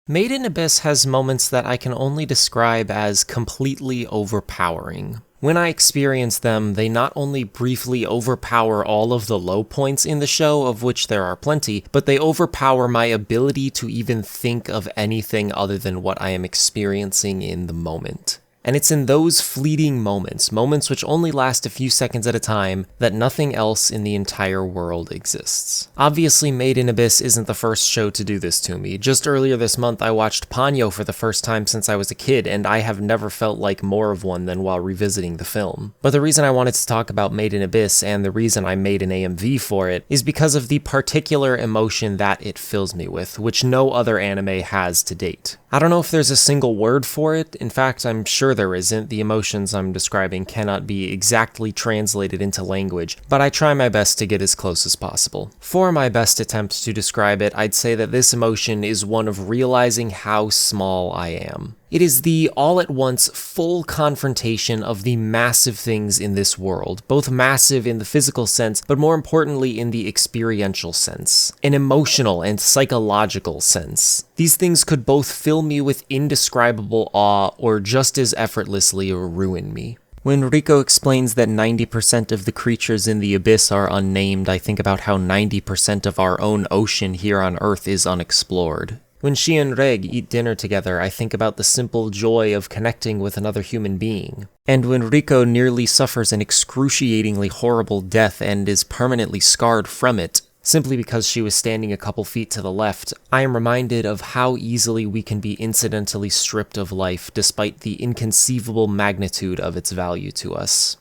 Made in Abyss has moments that I can only describe as completely overpowering. When I experience them, they not only briefly overpower all of the low points in the show, of which there are plenty, but they overpower my ability to even think of anything other than what I am experiencing in the moment. And it's in those fleeting moments which only last a few seconds at a time, that nothing else in the entire world exists. Obviously, Made in Abyss isn't the first show to do this to me. Just earlier this month, I watched Ponyo for the first time since I was a kid, and I have never felt like more of one than while revisiting the film. But the reason I wanted to talk about Made in Abyss, and the reason I made an AMV for it, is because of the particular emotion that it fills me with, which no other anime has to date. I don't know if there's a single word for it. In fact, I'm sure there isn't. The emotions I'm describing cannot be exactly translated into language, but I try my best to get as close as possible. For my best attempt to describe it, I'd say that this emotion is one of realizing how small I am. It is the all-at-once full confrontation of the massive things in this world, both massive in the physical sense, but more importantly in the experiential sense, an emotional and psychological sense. These things could both fill me with indescribable awe or just as effortlessly ruin me. When Riko explains that 90% of the creatures in the abyss are unnamed, I think about how 90% of our own ocean here on Earth is unexplored. When she and Reg eat dinner together, I think about the simple joy of connecting with another human being. And when Riko nearly suffers an excruciatingly horrible death and is permanently scarred from it, simply because she was standing a couple feet to the left, I am reminded of how easily we can be incidentally stripped of life despite the inconceivable magnitude of its value to us.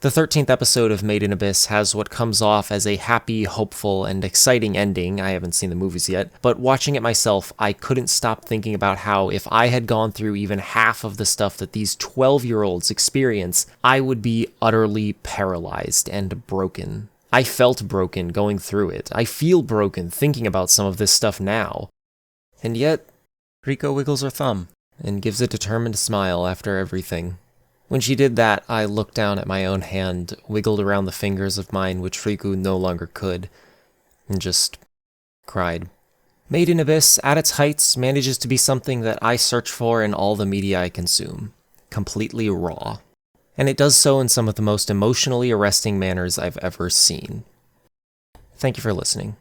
The 13th episode of Made in Abyss has what comes off as a happy, hopeful, and exciting ending. I haven't seen the movies yet, but watching it myself, I couldn't stop thinking about how if I had gone through even half of the stuff that these 12-year-olds experience, I would be utterly paralyzed and broken. I felt broken going through it. I feel broken thinking about some of this stuff now. And yet, Riko wiggles her thumb and gives a determined smile after everything. When she did that, I looked down at my own hand, wiggled around the fingers of mine which Riku no longer could, and just cried. Made in Abyss, at its heights, manages to be something that I search for in all the media I consume. Completely raw. And it does so in some of the most emotionally arresting manners I've ever seen. Thank you for listening.